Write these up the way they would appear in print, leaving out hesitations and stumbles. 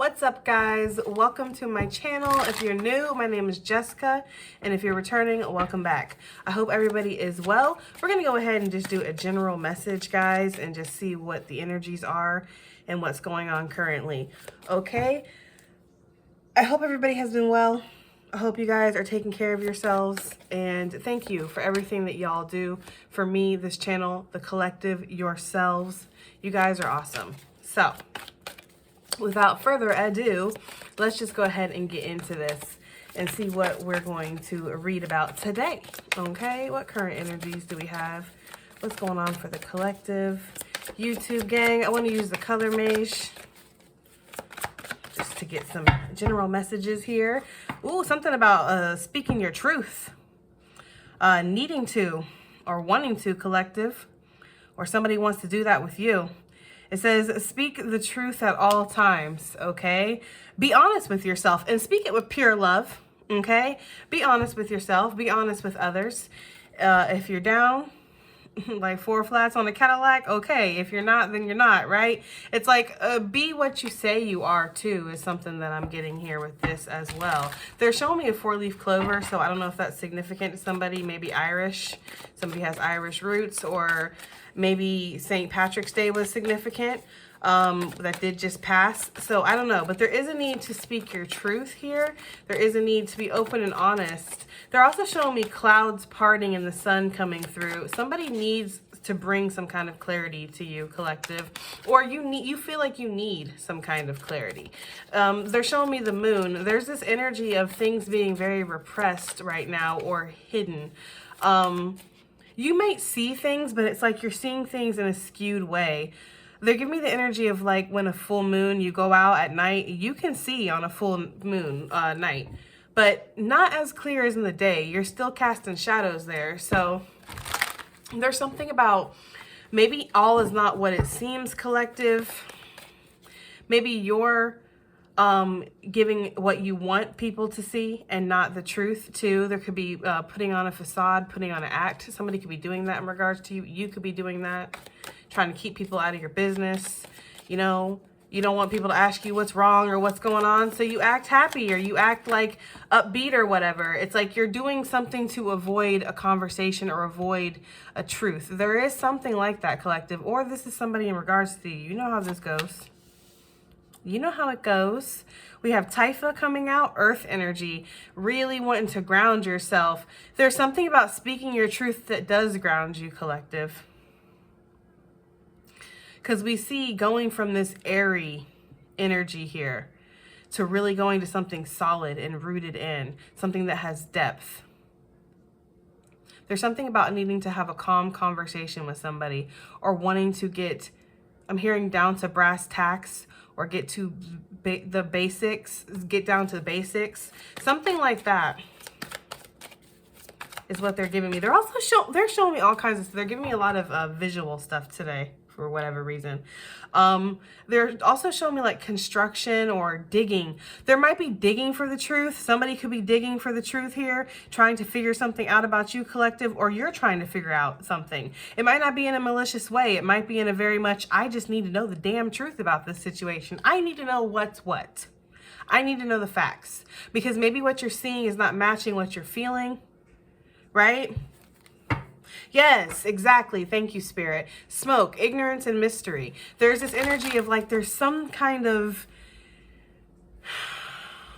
What's up, guys? Welcome to my channel. If you're new, my name is Jessica, and if you're returning, welcome back. I hope everybody is well. We're gonna go ahead and just do a general message, guys, and just see what the energies are and what's going on currently. Okay, I hope everybody has been well. I hope you guys are taking care of yourselves, and thank you for everything that y'all do for me, this channel, the collective, yourselves. You guys are awesome. So without further ado, let's just go ahead and get into this and see what we're going to read about today. Okay, what current energies do we have? What's going on for the collective? YouTube gang, I want to use the color mage just to get some general messages here. Ooh, something about speaking your truth. Needing to or wanting to, collective, or somebody wants to do that with you. It says, speak the truth at all times, okay? Be honest with yourself and speak it with pure love, okay? Be honest with yourself. Be honest with others. If you're down, like 4 flats on a Cadillac, okay. If you're not, then you're not, right? It's like, be what you say you are, too, is something that I'm getting here with this as well. They're showing me a 4-leaf clover, so I don't know if that's significant to somebody. Maybe Irish. Somebody has Irish roots, or maybe St. Patrick's Day was significant. That did just pass. So I don't know, but there is a need to speak your truth here. There is a need to be open and honest. They're also showing me clouds parting and the sun coming through. Somebody needs to bring some kind of clarity to you, collective, or you feel like you need some kind of clarity. They're showing me the moon. There's this energy of things being very repressed right now or hidden. You might see things, but it's like you're seeing things in a skewed way. They give me the energy of like when a full moon, you go out at night, you can see on a full moon night, but not as clear as in the day. You're still casting shadows there. So there's something about maybe all is not what it seems, collective. Maybe you're giving what you want people to see and not the truth too. There could be putting on a facade, putting on an act. Somebody could be doing that in regards to you. You could be doing that, trying to keep people out of your business. You know, you don't want people to ask you what's wrong or what's going on, so you act happy or you act like upbeat or whatever. It's like you're doing something to avoid a conversation or avoid a truth. There is something like that, collective, or this is somebody in regards to you. You know how this goes. You know how it goes. We have Typha coming out, earth energy, really wanting to ground yourself. There's something about speaking your truth that does ground you, collective. Because we see going from this airy energy here to really going to something solid and rooted in, something that has depth. There's something about needing to have a calm conversation with somebody or wanting to get, I'm hearing down to brass tacks, or get to the basics, get down to the basics. Something like that is what they're giving me. They're also they're showing me all kinds of stuff. They're giving me a lot of visual stuff today for whatever reason. They're also showing me like construction or digging. There might be digging for the truth. Somebody could be digging for the truth here, trying to figure something out about you, collective, or you're trying to figure out something. It might not be in a malicious way. It might be in a very much, I just need to know the damn truth about this situation. I need to know what's what. I need to know the facts, because maybe what you're seeing is not matching what you're feeling, right? Yes, exactly. Thank you, Spirit. Smoke, ignorance, and mystery. There's this energy of like there's some kind of,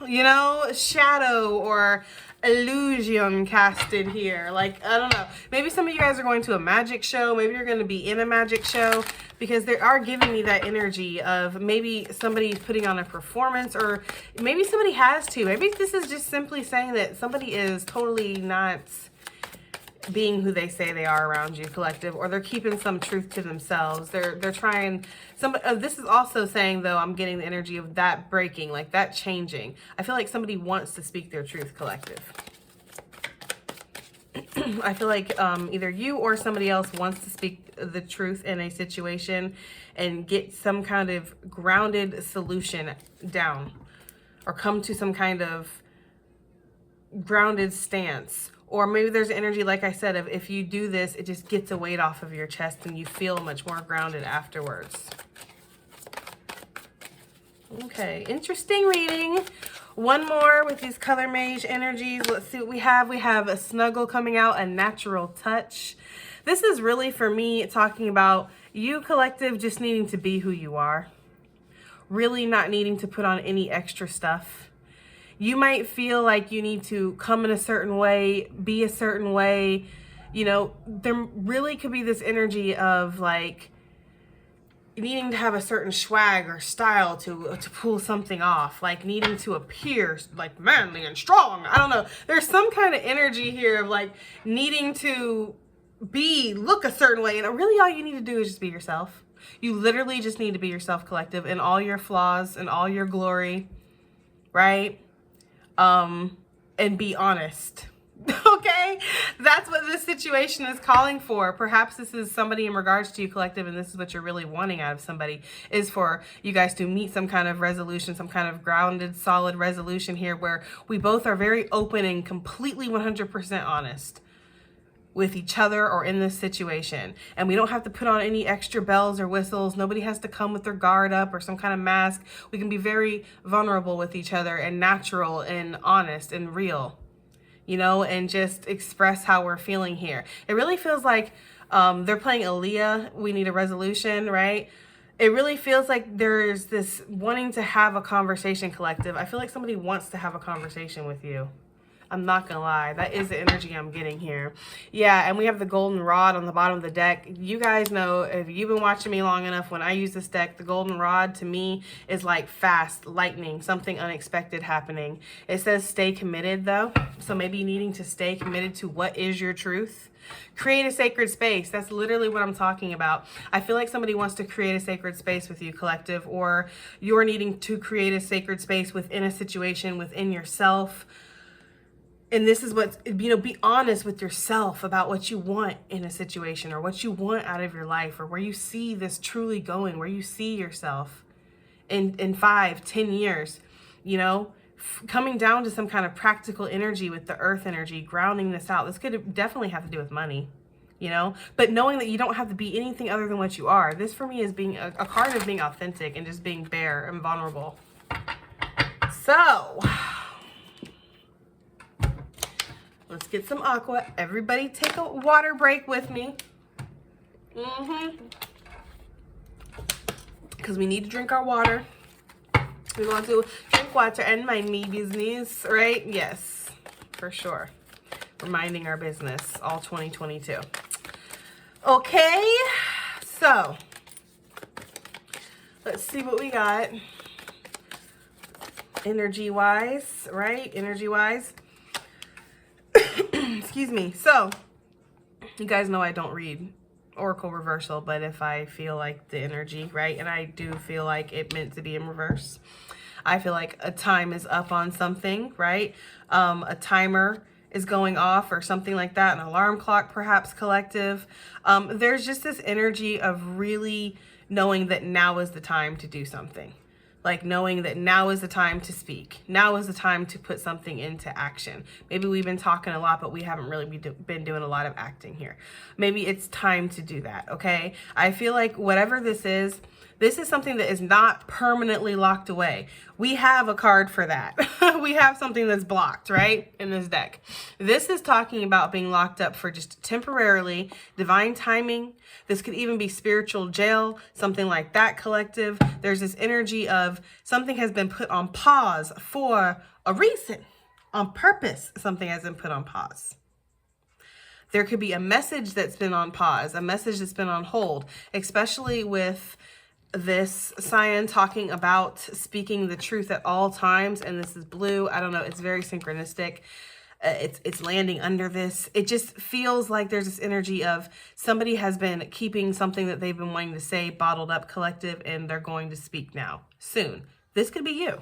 you know, shadow or illusion casted here. Like, I don't know. Maybe some of you guys are going to a magic show. Maybe you're going to be in a magic show, because they are giving me that energy of maybe somebody's putting on a performance, or maybe somebody has to. Maybe this is just simply saying that somebody is totally not being who they say they are around you, collective, or they're keeping some truth to themselves. They're trying this is also saying, though, I'm getting the energy of that breaking, like that changing. I feel like somebody wants to speak their truth, collective. I feel like either you or somebody else wants to speak the truth in a situation and get some kind of grounded solution down, or come to some kind of grounded stance. Or maybe there's energy, like I said, of if you do this, it just gets a weight off of your chest and you feel much more grounded afterwards. Okay, interesting reading. One more with these color mage energies. Let's see what we have. We have a snuggle coming out, a natural touch. This is really, for me, talking about you, collective, just needing to be who you are. Really not needing to put on any extra stuff. You might feel like you need to come in a certain way, be a certain way. You know, there really could be this energy of like needing to have a certain swag or style to pull something off, like needing to appear like manly and strong. I don't know. There's some kind of energy here of like needing to look a certain way, and really all you need to do is just be yourself. You literally just need to be yourself, collective, in all your flaws and all your glory, right? And be honest. Okay, that's what this situation is calling for. Perhaps this is somebody in regards to you, collective, and this is what you're really wanting out of somebody, is for you guys to meet some kind of resolution, some kind of grounded, solid resolution here where we both are very open and completely 100% honest with each other or in this situation. And we don't have to put on any extra bells or whistles. Nobody has to come with their guard up or some kind of mask. We can be very vulnerable with each other and natural and honest and real, you know, and just express how we're feeling here. It really feels like they're playing Aaliyah, We Need a Resolution, right? It really feels like there's this wanting to have a conversation, collective. I feel like somebody wants to have a conversation with you. I'm not gonna lie, that is the energy I'm getting here. Yeah, and we have the golden rod on the bottom of the deck. You guys know, if you've been watching me long enough, when I use this deck, the golden rod to me is like fast, lightning, something unexpected happening. It says stay committed though, so maybe needing to stay committed to what is your truth. Create a sacred space. That's literally what I'm talking about. I feel like somebody wants to create a sacred space with you, collective, or you're needing to create a sacred space within a situation, within yourself. And this is what, you know, be honest with yourself about what you want in a situation, or what you want out of your life, or where you see this truly going, where you see yourself in 5, 10 years, you know, coming down to some kind of practical energy with the earth energy, grounding this out. This could definitely have to do with money, you know, but knowing that you don't have to be anything other than what you are. This for me is being a card of being authentic and just being bare and vulnerable. So let's get some aqua. Everybody take a water break with me. Because we need to drink our water. We want to drink water and mind me business, right? Yes, for sure. Reminding our business all 2022. Okay, so let's see what we got. Energy-wise, right? Energy-wise. Excuse me. So, you guys know I don't read Oracle reversal, but if I feel like the energy, right, and I do feel like it meant to be in reverse, I feel like a time is up on something, right? A timer is going off or something like that, an alarm clock perhaps, collective. There's just this energy of really knowing that now is the time to do something. Like knowing that now is the time to speak. Now is the time to put something into action. Maybe we've been talking a lot, but we haven't really been doing a lot of acting here. Maybe it's time to do that, okay? I feel like whatever this is something that is not permanently locked away. We have a card for that. We have something that's blocked, right, in this deck. This is talking about being locked up for just temporarily, divine timing. This could even be spiritual jail, something like that, collective. There's this energy of something has been put on pause for a reason. On purpose, something has been put on pause. There could be a message that's been on pause, a message that's been on hold, especially with this sign talking about speaking the truth at all times. And this is blue. I don't know. It's very synchronistic. It's landing under this. It just feels like there's this energy of somebody has been keeping something that they've been wanting to say bottled up, collective, and they're going to speak now, soon. This could be you.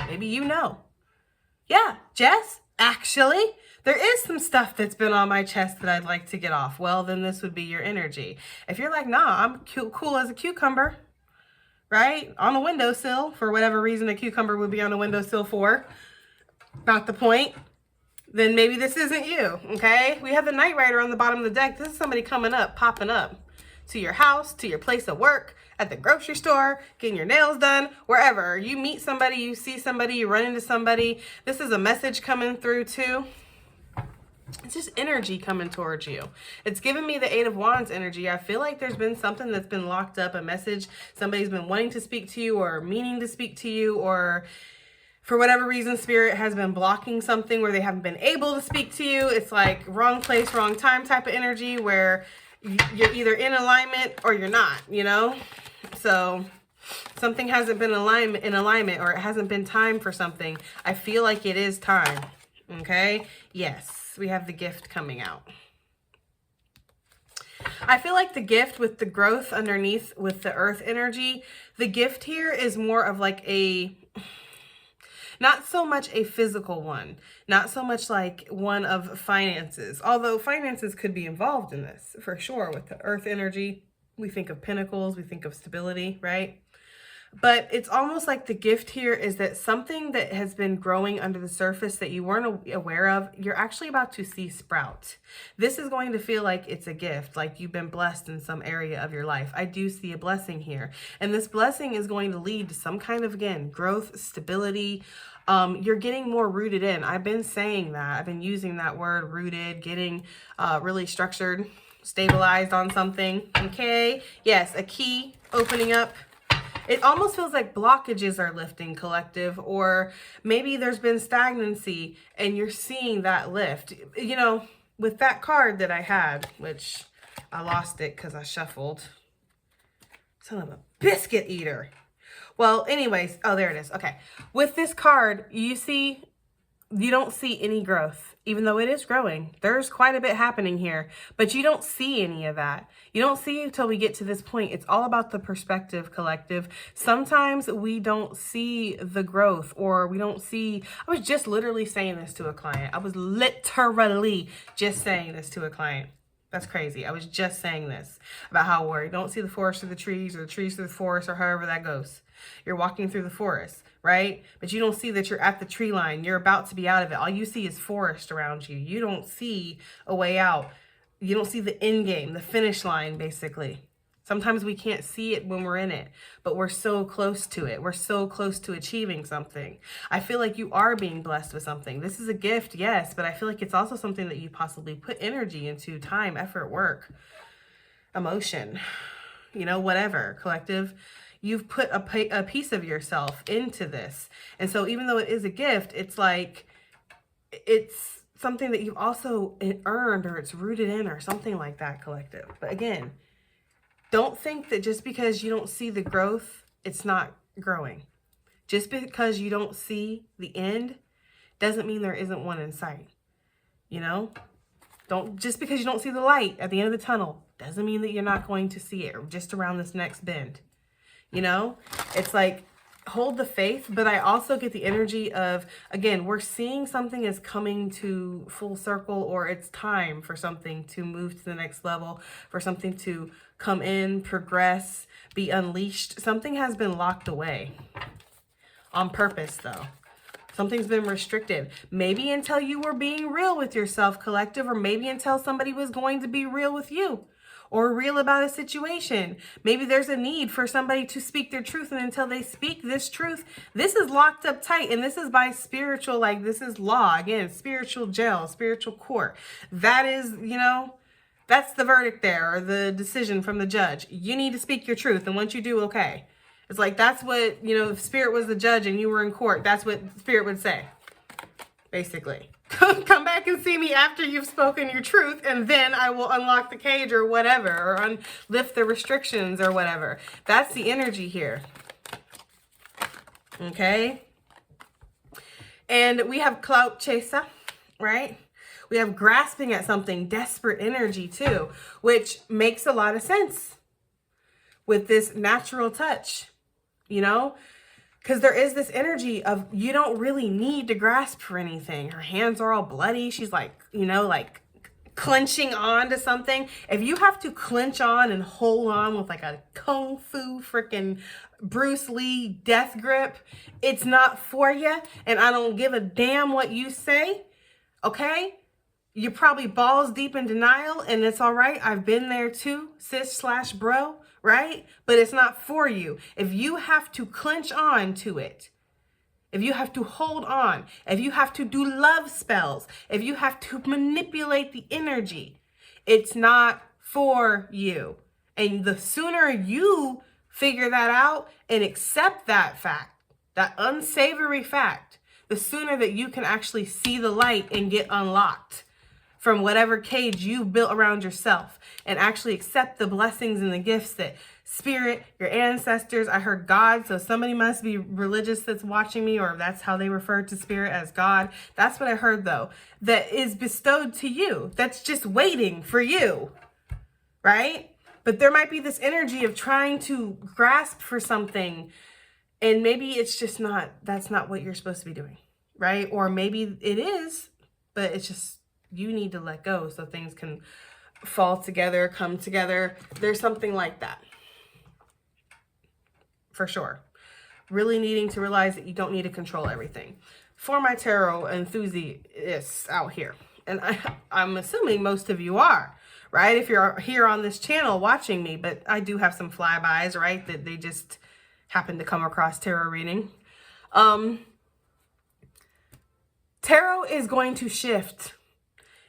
Maybe you know. Yeah, Jess, actually, there is some stuff that's been on my chest that I'd like to get off. Well, then this would be your energy. If you're like, nah, I'm cool as a cucumber, right? On a windowsill, for whatever reason a cucumber would be on a windowsill for. Not the point. Then maybe this isn't you, okay? We have the Knight Rider on the bottom of the deck. This is somebody coming up, popping up to your house, to your place of work, at the grocery store, getting your nails done, wherever. You meet somebody, you see somebody, you run into somebody. This is a message coming through too. It's just energy coming towards you. It's giving me the Eight of Wands energy. I feel like there's been something that's been locked up, a message. Somebody's been wanting to speak to you or meaning to speak to you, or for whatever reason, Spirit has been blocking something where they haven't been able to speak to you. It's like wrong place, wrong time type of energy where you're either in alignment or you're not, you know? So something hasn't been in alignment, or it hasn't been time for something. I feel like it is time. Okay? Yes, we have the gift coming out. I feel like the gift with the growth underneath with the earth energy, the gift here is more of like a, not so much a physical one, not so much like one of finances, although finances could be involved in this for sure. With the earth energy, we think of pentacles, we think of stability, right? But it's almost like the gift here is that something that has been growing under the surface that you weren't aware of, you're actually about to see sprout. This is going to feel like it's a gift, like you've been blessed in some area of your life. I do see a blessing here. And this blessing is going to lead to some kind of, again, growth, stability. You're getting more rooted in. I've been saying that. I've been using that word, rooted, getting really structured, stabilized on something. Okay. Yes, a key opening up. It almost feels like blockages are lifting, collective, or maybe there's been stagnancy and you're seeing that lift. You know, with that card that I had, which I lost it because I shuffled. Son of a biscuit eater. Well, anyways, oh, there it is. Okay. With this card, you don't see any growth, even though it is growing. There's quite a bit happening here, but you don't see any of that. You don't see it until we get to this point. It's all about the perspective, collective. Sometimes we don't see the growth, or we don't see, I was just literally saying this to a client. I was literally just saying this to a client. That's crazy. I was just saying this about how we don't see the forest through the trees, or the trees through the forest, or however that goes. You're walking through the forest, right? But you don't see that you're at the tree line. You're about to be out of it. All you see is forest around you. You don't see a way out. You don't see the end game, the finish line, basically. Sometimes we can't see it when we're in it, but we're so close to it. We're so close to achieving something. I feel like you are being blessed with something. This is a gift, yes, but I feel like it's also something that you possibly put energy into, time, effort, work, emotion, you know, whatever, collective. You've put a piece of yourself into this. And so even though it is a gift, it's like, it's something that you've also earned, or it's rooted in, or something like that, collective. But again, don't think that just because you don't see the growth, it's not growing. Just because you don't see the end doesn't mean there isn't one in sight. You know? Just because you don't see the light at the end of the tunnel doesn't mean that you're not going to see it just around this next bend. You know, it's like, hold the faith, but I also get the energy of, again, we're seeing something is coming to full circle, or it's time for something to move to the next level, for something to come in, progress, be unleashed. Something has been locked away on purpose, though. Something's been restricted. Maybe until you were being real with yourself, collective, or maybe until somebody was going to be real with you, or real about a situation. Maybe there's a need for somebody to speak their truth, and until they speak this truth, this is locked up tight, and this is by spiritual, like this is law, again, spiritual jail, spiritual court. That is, you know, that's the verdict there, or the decision from the judge. You need to speak your truth, and once you do, okay. It's like, that's what, you know, if Spirit was the judge and you were in court, that's what Spirit would say, basically. Come back and see me after you've spoken your truth, and then I will unlock the cage or whatever, or lift the restrictions or whatever. That's the energy here. Okay? And we have clout chaser, right? We have grasping at something, desperate energy too, which makes a lot of sense with this natural touch, you know? Because there is this energy of, you don't really need to grasp for anything. Her hands are all bloody. She's like, you know, like clenching on to something. If you have to clench on and hold on with like a kung fu freaking Bruce Lee death grip, it's not for you. And I don't give a damn what you say. Okay? You're probably balls deep in denial, and it's all right. I've been there too, sis/bro. right? But it's not for you. If you have to clench on to it, if you have to hold on, if you have to do love spells, if you have to manipulate the energy, it's not for you. And the sooner you figure that out and accept that fact, that unsavory fact, the sooner that you can actually see the light and get unlocked from whatever cage you built around yourself and actually accept the blessings and the gifts that spirit, your ancestors, I heard God, so somebody must be religious that's watching me, or that's how they refer to spirit, as God. That's what I heard though, that is bestowed to you. That's just waiting for you, right? But there might be this energy of trying to grasp for something, and maybe it's just not, that's not what you're supposed to be doing, right? Or maybe it is, but it's just, you need to let go so things can fall together, come together. There's something like that. For sure. Really needing to realize that you don't need to control everything. For my tarot enthusiasts out here, and I'm assuming most of you are, right? If you're here on this channel watching me, but I do have some flybys, right? That they just happen to come across tarot reading. Tarot is going to shift.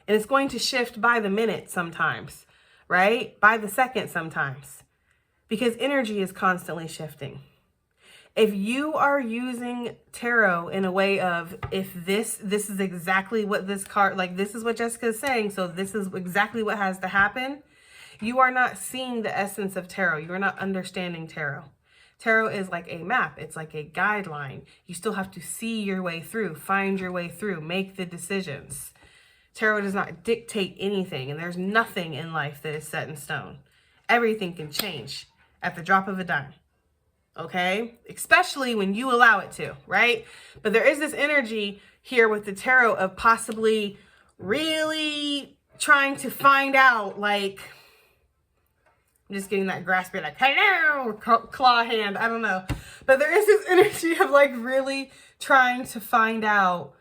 And it's going to shift by the minute sometimes, right? By the second sometimes. Because energy is constantly shifting. If you are using tarot in a way of, if this is exactly what this card, like this is what Jessica is saying, so this is exactly what has to happen, you are not seeing the essence of tarot. You are not understanding tarot. Tarot is like a map. It's like a guideline. You still have to see your way through, find your way through, make the decisions. Tarot does not dictate anything, and there's nothing in life that is set in stone. Everything can change at the drop of a dime, okay? Especially when you allow it to, right? But there is this energy here with the tarot of possibly really trying to find out, like, I'm just getting that grasping, like, hello, claw hand, I don't know. But there is this energy of like really trying to find out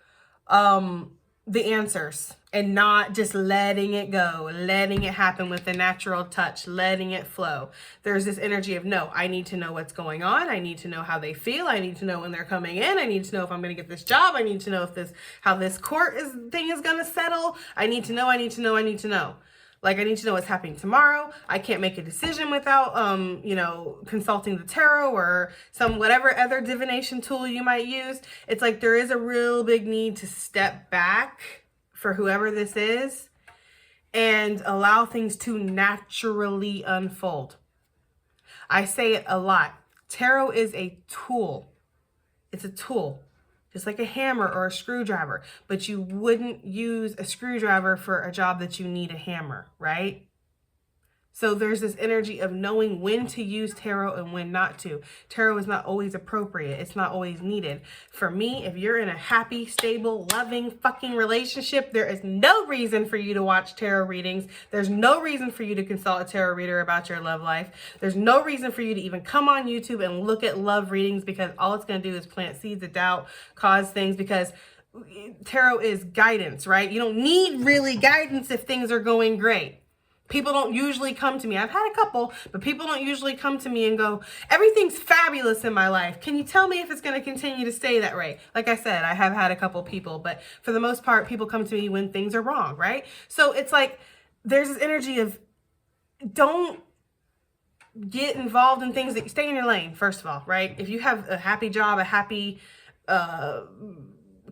the answers and not just letting it go, letting it happen with a natural touch, letting it flow. There's this energy of, no, I need to know what's going on. I need to know how they feel. I need to know when they're coming in. I need to know if I'm going to get this job. I need to know if how this thing is going to settle. I need to know. Like, I need to know what's happening tomorrow. I can't make a decision without, consulting the tarot or whatever other divination tool you might use. It's like there is a real big need to step back for whoever this is and allow things to naturally unfold. I say it a lot. Tarot is a tool. It's a tool. Just like a hammer or a screwdriver, but you wouldn't use a screwdriver for a job that you need a hammer, right? So there's this energy of knowing when to use tarot and when not to. Tarot is not always appropriate. It's not always needed. For me, if you're in a happy, stable, loving fucking relationship, there is no reason for you to watch tarot readings. There's no reason for you to consult a tarot reader about your love life. There's no reason for you to even come on YouTube and look at love readings, because all it's going to do is plant seeds of doubt, cause things, because tarot is guidance, right? You don't need really guidance if things are going great. People don't usually come to me. I've had a couple, but people don't usually come to me and go, everything's fabulous in my life. Can you tell me if it's going to continue to stay that way? Like I said, I have had a couple people, but for the most part, people come to me when things are wrong, right? So it's like, there's this energy of, don't get involved in things that stay in your lane, first of all, right? If you have a happy job, a happy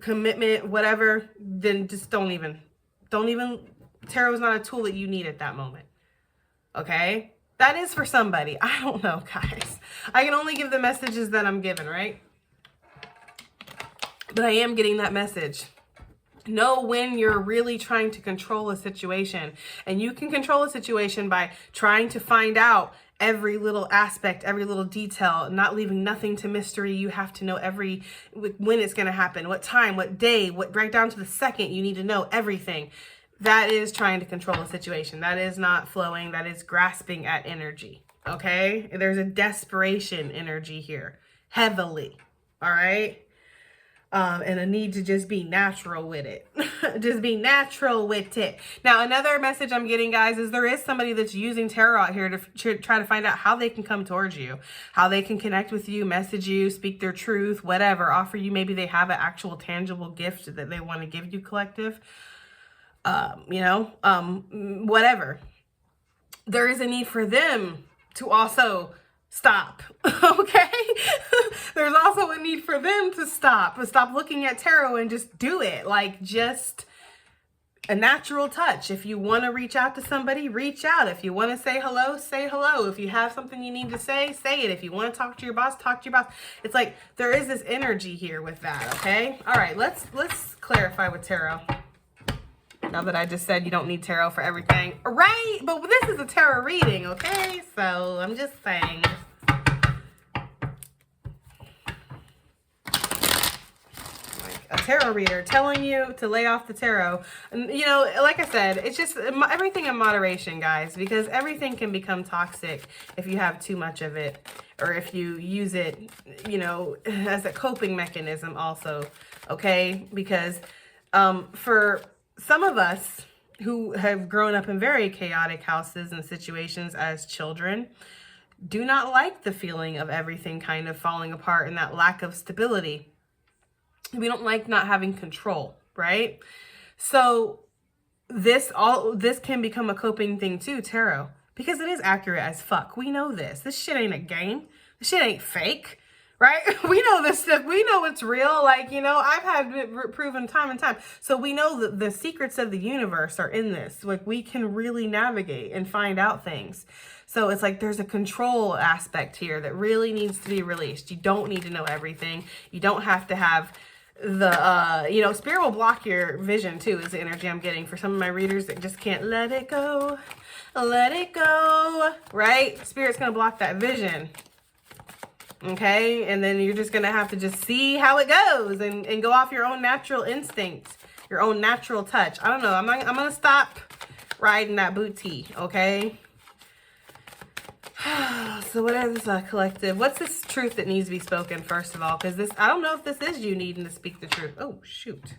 commitment, whatever, then just don't even, tarot is not a tool that you need at that moment. Okay? That is for somebody. I don't know, guys. I can only give the messages that I'm given, right? But I am getting that message. Know when you're really trying to control a situation. And you can control a situation by trying to find out every little aspect, every little detail, not leaving nothing to mystery. You have to know when it's going to happen, what time, what day, right down to the second. You need to know everything. That is trying to control a situation. That is not flowing. That is grasping at energy. Okay? There's a desperation energy here. Heavily. All right? and a need to just be natural with it. Just be natural with it. Now, another message I'm getting, guys, is there is somebody that's using tarot out here to try to find out how they can come towards you, how they can connect with you, message you, speak their truth, whatever, offer you. Maybe they have an actual tangible gift that they want to give you, collective. Whatever. There is a need for them to also stop. Okay. There's also a need for them to stop looking at tarot and just do it. Like, just a natural touch. If you want to reach out to somebody, reach out. If you want to say hello, say hello. If you have something you need to say it. If you want to talk to your boss, talk to your boss. It's like there is this energy here with that. Okay. All right. Let's clarify with tarot. Now that I just said you don't need tarot for everything, right? But this is a tarot reading, okay? So I'm just saying. Like a tarot reader telling you to lay off the tarot. And, you know, like I said, it's just everything in moderation, guys, because everything can become toxic if you have too much of it, or if you use it, you know, as a coping mechanism also, okay? Because for some of us who have grown up in very chaotic houses and situations as children do not like the feeling of everything kind of falling apart and that lack of stability. We don't like not having control, right? So this can become a coping thing too, tarot, because it is accurate as fuck. We know this. This shit ain't a game. This shit ain't fake. Right? We know this stuff. We know it's real. Like, you know, I've had it proven time and time. So we know that the secrets of the universe are in this. Like, we can really navigate and find out things. So it's like there's a control aspect here that really needs to be released. You don't need to know everything. You don't have to have the, you know, spirit will block your vision too, is the energy I'm getting for some of my readers that just can't let it go. Let it go. Right? Spirit's going to block that vision. Okay, and then you're just gonna have to just see how it goes and go off your own natural instinct, your own natural touch. I don't know. I'm gonna stop riding that booty. Okay. So what is this collective? What's this truth that needs to be spoken first of all? Because this, I don't know if this is you needing to speak the truth. Oh shoot.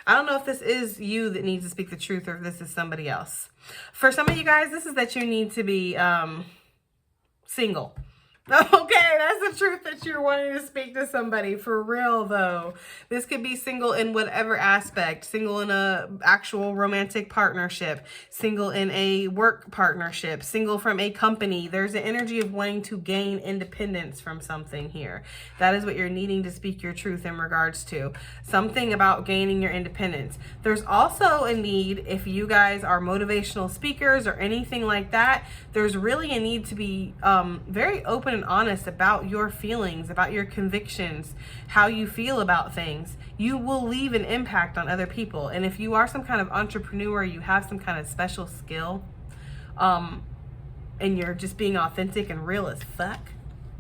I don't know if this is you that needs to speak the truth or if this is somebody else. For some of you guys, this is that you need to be single. Okay, that's the truth that you're wanting to speak to somebody. For real, though. This could be single in whatever aspect. Single in a actual romantic partnership. Single in a work partnership. Single from a company. There's an energy of wanting to gain independence from something here. That is what you're needing to speak your truth in regards to. Something about gaining your independence. There's also a need, if you guys are motivational speakers or anything like that, there's really a need to be very open and honest about your feelings, about your convictions, how you feel about things. You will leave an impact on other people. And if you are some kind of entrepreneur, you have some kind of special skill, and you're just being authentic and real as fuck,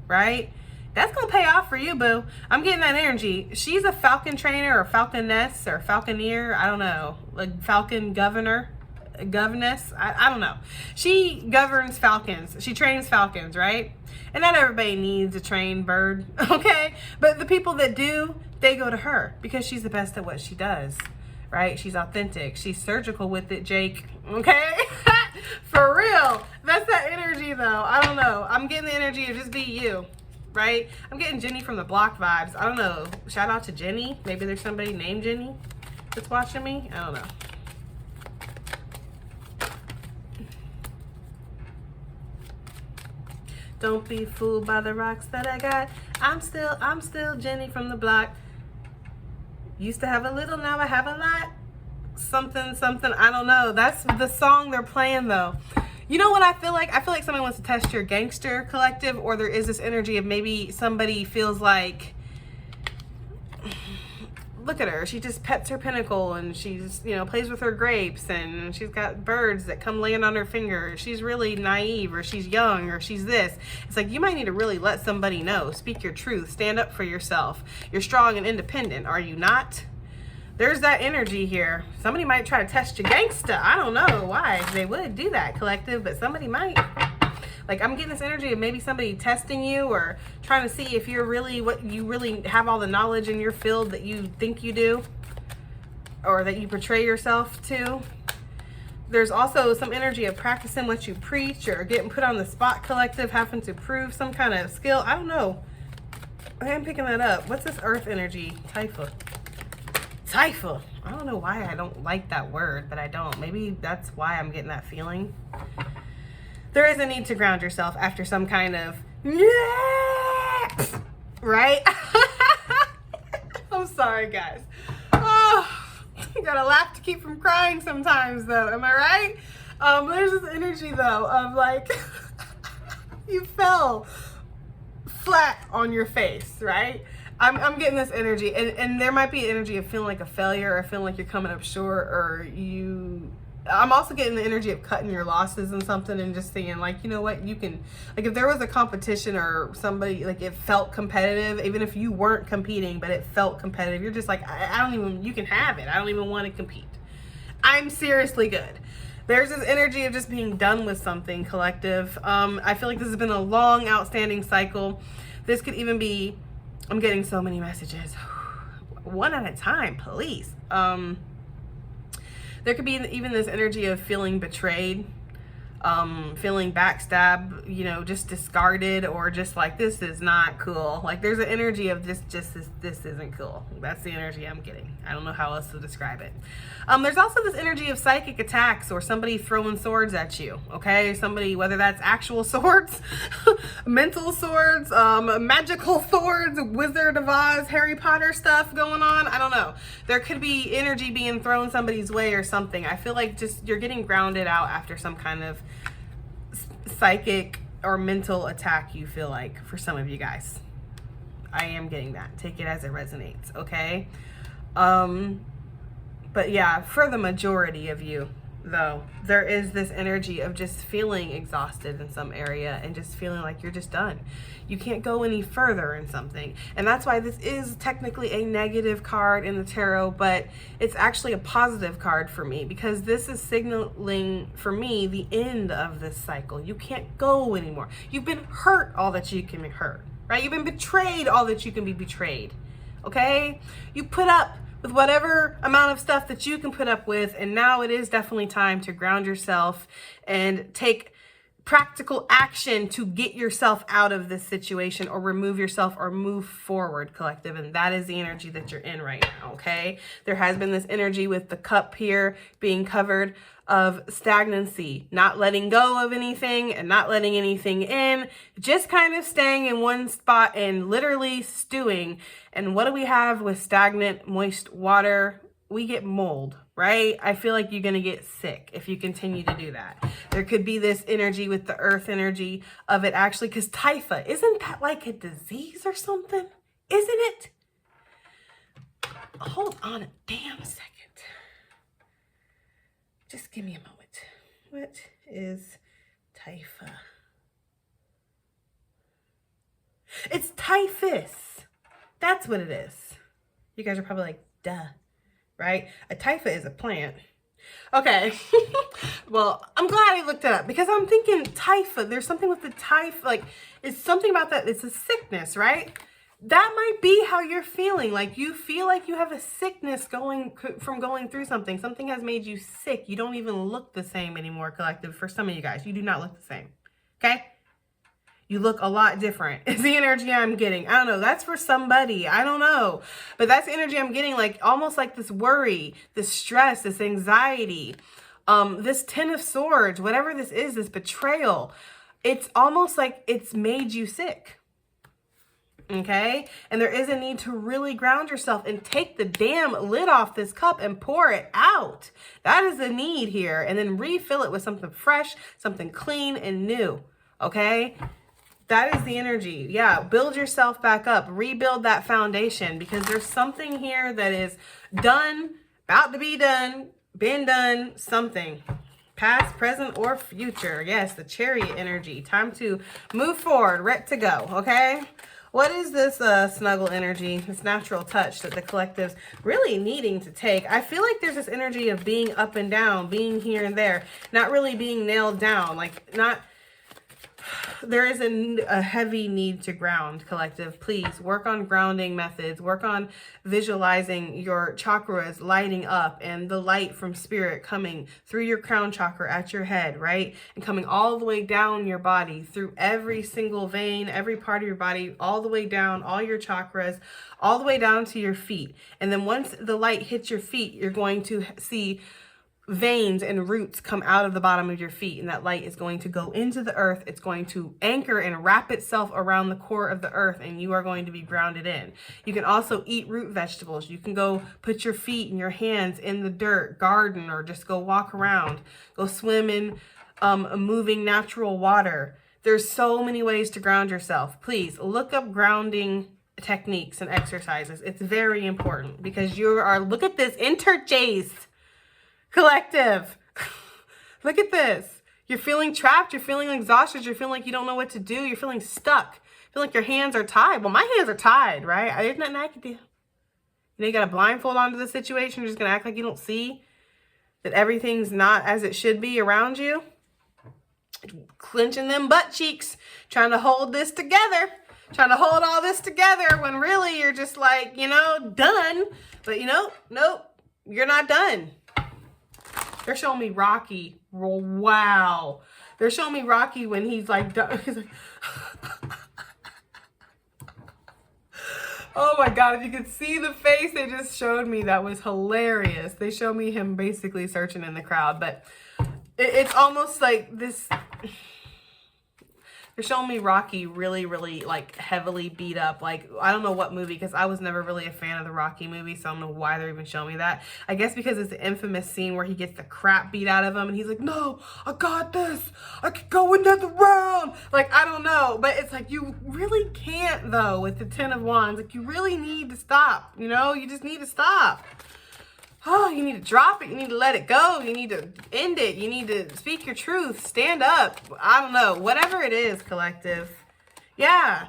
right? That's gonna pay off for you, boo. I'm getting that energy. She's a falcon trainer or falconess or falconeer. I don't know, like falcon governess. I don't know. She governs falcons. She trains falcons, right? And not everybody needs a trained bird, okay? But the people that do, they go to her because she's the best at what she does, right? She's authentic. She's surgical with it, Jake, okay? For real. That's that energy, though. I don't know. I'm getting the energy of just be you, right? I'm getting Jenny from the block vibes. I don't know. Shout out to Jenny. Maybe there's somebody named Jenny that's watching me. I don't know. Don't be fooled by the rocks that I got. I'm still Jenny from the block. Used to have a little, now I have a lot. Something, I don't know. That's the song they're playing though. You know what I feel like? I feel like somebody wants to test your gangster collective, or there is this energy of maybe somebody feels like, look at her, she just pets her pinnacle and she's, you know, plays with her grapes and she's got birds that come land on her finger. She's really naive, or she's young, or she's this. It's like you might need to really let somebody know. Speak your truth. Stand up for yourself. You're strong and independent. Are you not? There's that energy here. Somebody might try to test your gangsta. I don't know why they would do that, collective, but somebody might. Like, I'm getting this energy of maybe somebody testing you or trying to see if you're really what you really have, all the knowledge in your field that you think you do, or that you portray yourself to. There's also some energy of practicing what you preach, or getting put on the spot, collective, having to prove some kind of skill. I don't know. I am picking that up. What's this earth energy? Typha. Typha. I don't know why I don't like that word, but I don't. Maybe that's why I'm getting that feeling. There is a need to ground yourself after some kind of, right? I'm sorry, guys. Oh, you gotta laugh to keep from crying sometimes, though. Am I right? There's this energy, though, of like, you fell flat on your face, right? I'm getting this energy, and there might be energy of feeling like a failure, or feeling like you're coming up short, or I'm also getting the energy of cutting your losses and something, and just saying, like, you know what, you can, like, if there was a competition or somebody, like, it felt competitive, even if you weren't competing, but it felt competitive, you're just like, I don't even, you can have it. I don't even want to compete. I'm seriously good. There's this energy of just being done with something, collective. I feel like this has been a long, outstanding cycle. This could even be, I'm getting so many messages. One at a time, please. There could be even this energy of feeling betrayed, feeling backstabbed, you know, just discarded, or just like, this is not cool. Like, there's an energy of this isn't cool. That's the energy I'm getting. I don't know how else to describe it. There's also this energy of psychic attacks, or somebody throwing swords at you, okay? Somebody, whether that's actual swords, mental swords, magical swords, Wizard of Oz, Harry Potter stuff going on. I don't know. There could be energy being thrown somebody's way or something. I feel like just you're getting grounded out after some kind of psychic or mental attack, you feel like, for some of you guys. I am getting that. Take it as it resonates, okay? But yeah, for the majority of you, though, there is this energy of just feeling exhausted in some area, and just feeling like you're just done. You can't go any further in something. And that's why this is technically a negative card in the tarot, but it's actually a positive card for me, because this is signaling for me the end of this cycle. You can't go anymore. You've been hurt all that you can be hurt, right? You've been betrayed all that you can be betrayed, okay? You put up with whatever amount of stuff that you can put up with, and now it is definitely time to ground yourself and take practical action to get yourself out of this situation, or remove yourself, or move forward, collective. And that is the energy that you're in right now, okay? There has been this energy with the cup here being covered of stagnancy, not letting go of anything and not letting anything in, just kind of staying in one spot and literally stewing. And what do we have with stagnant, moist water? We get mold, right? I feel like you're going to get sick if you continue to do that. There could be this energy with the earth energy of it actually, because Typha, isn't that like a disease or something? Isn't it? Hold on a damn second. Just give me a moment. What is Typha? It's typhus. That's what it is. You guys are probably like, duh, right? A typha is a plant. Okay. Well, I'm glad I looked it up, because I'm thinking typha. There's something with the typha. Like, it's something about that. It's a sickness, right? That might be how you're feeling. Like, you feel like you have a sickness from going through something. Something has made you sick. You don't even look the same anymore, collective. For some of you guys, you do not look the same. Okay? You look a lot different. It's the energy I'm getting. I don't know. That's for somebody. I don't know. But that's the energy I'm getting. Like, almost like this worry, this stress, this anxiety, this Ten of Swords, whatever this is, this betrayal. It's almost like it's made you sick. Okay? And there is a need to really ground yourself and take the damn lid off this cup and pour it out. That is the need here. And then refill it with something fresh, something clean and new. Okay? That is the energy. Yeah, build yourself back up. Rebuild that foundation, because there's something here that is done, about to be done, been done, something. Past, present, or future. Yes, the Chariot energy. Time to move forward, ready to go, okay? What is this snuggle energy, this natural touch that the collective's really needing to take? I feel like there's this energy of being up and down, being here and there, not really being nailed down, like not... there is a heavy need to ground, collective. Please work on grounding methods. Work on visualizing your chakras lighting up and the light from spirit coming through your crown chakra at your head, right? And coming all the way down your body through every single vein, every part of your body, all the way down, all your chakras, all the way down to your feet. And then once the light hits your feet, you're going to see veins and roots come out of the bottom of your feet, and that light is going to go into the earth. It's going to anchor and wrap itself around the core of the earth, and you are going to be grounded in. You can also eat root vegetables. You can go put your feet and your hands in the dirt, garden, or just go walk around, go swim in moving natural water. There's so many ways to ground yourself. Please look up grounding techniques and exercises. It's very important because you are, look at this, interchase. Collective, look at this. You're feeling trapped. You're feeling exhausted. You're feeling like you don't know what to do. You're feeling stuck. You feel like your hands are tied. Well, my hands are tied, right? There's nothing I can do. You know, you got a blindfold onto the situation. You're just going to act like you don't see that everything's not as it should be around you. Clenching them butt cheeks, trying to hold this together. Trying to hold all this together when really you're just like, you know, done. But, you know, nope, you're not done. They're showing me Rocky. Wow. They're showing me Rocky when he's like, he's like oh my God, if you could see the face they just showed me, that was hilarious. They showed me him basically searching in the crowd, but it's almost like this. They're showing me Rocky really, really like heavily beat up. Like, I don't know what movie, because I was never really a fan of the Rocky movie, so I don't know why they're even showing me that. I guess because it's the infamous scene where he gets the crap beat out of him and he's like, no, I got this. I could go another round. Like, I don't know. But it's like, you really can't though with the 10 of Wands. Like, you really need to stop. You know, you just need to stop. Oh, you need to drop it. You need to let it go. You need to end it. You need to speak your truth. Stand up. I don't know. Whatever it is, collective. Yeah.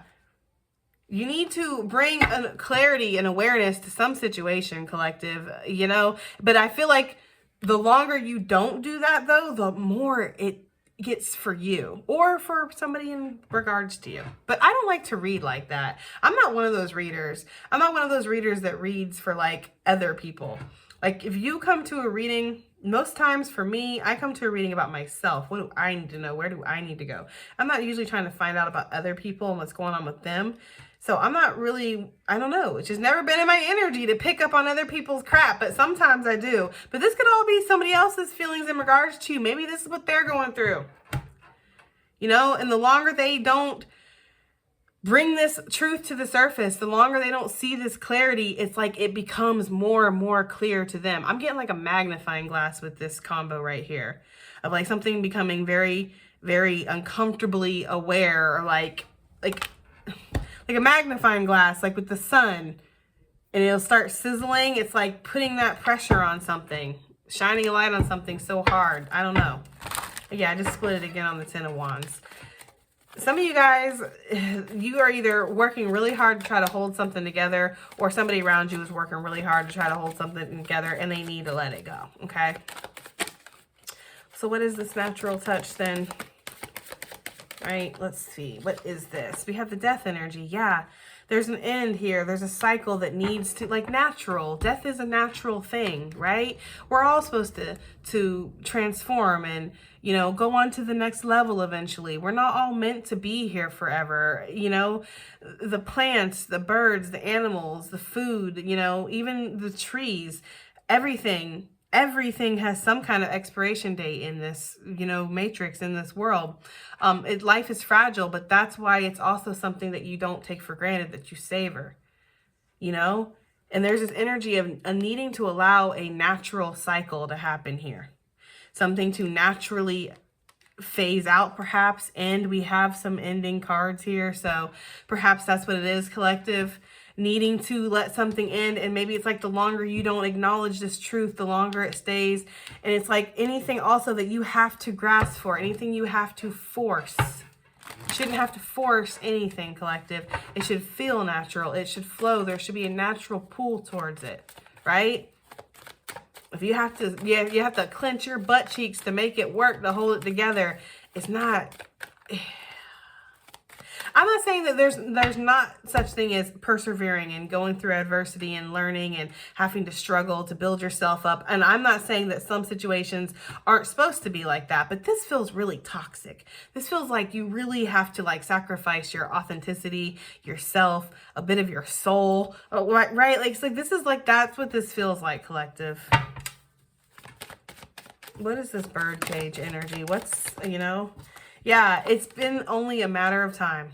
You need to bring a clarity and awareness to some situation, collective, you know. But I feel like the longer you don't do that, though, the more it gets for you or for somebody in regards to you. But I don't like to read like that. I'm not one of those readers. I'm not one of those readers that reads for like other people. Like, if you come to a reading, most times for me, I come to a reading about myself. What do I need to know? Where do I need to go? I'm not usually trying to find out about other people and what's going on with them. So I'm not really, I don't know. It's just never been in my energy to pick up on other people's crap, but sometimes I do. But this could all be somebody else's feelings in regards to you. Maybe this is what they're going through. You know, and the longer they don't bring this truth to the surface, the longer they don't see this clarity, it's like it becomes more and more clear to them. I'm getting like a magnifying glass with this combo right here of like something becoming very, very uncomfortably aware, or like a magnifying glass, like with the sun, and it'll start sizzling. It's like putting that pressure on something, shining a light on something so hard. I don't know. Yeah, I just split it again on the 10 of Wands. Some of you guys, you are either working really hard to try to hold something together, or somebody around you is working really hard to try to hold something together and they need to let it go, okay? So what is this natural touch then? Right, let's see. What is this? We have the death energy. Yeah, there's an end here. There's a cycle that needs to, like, natural. Death is a natural thing, right? We're all supposed to transform and, you know, go on to the next level eventually. We're not all meant to be here forever. You know, the plants, the birds, the animals, the food, you know, even the trees, everything has some kind of expiration date in this, you know, matrix, in this world. Life is fragile, but that's why it's also something that you don't take for granted, that you savor, you know? And there's this energy of needing to allow a natural cycle to happen here. Something to naturally phase out, perhaps. And we have some ending cards here. So perhaps that's what it is, collective. Needing to let something end, and maybe it's like the longer you don't acknowledge this truth, the longer it stays. And it's like anything also that you have to grasp for, anything you have to force. You shouldn't have to force anything, collective. It should feel natural. It should flow. There should be a natural pull towards it, right? If you have to, yeah, you have to clench your butt cheeks to make it work, to hold it together. It's not, I'm not saying that there's not such thing as persevering and going through adversity and learning and having to struggle to build yourself up. And I'm not saying that some situations aren't supposed to be like that, but this feels really toxic. This feels like you really have to like sacrifice your authenticity, yourself, a bit of your soul, right? Like, it's like, this is like, that's what this feels like, collective. What is this bird cage energy? What's, you know? Yeah, it's been only a matter of time.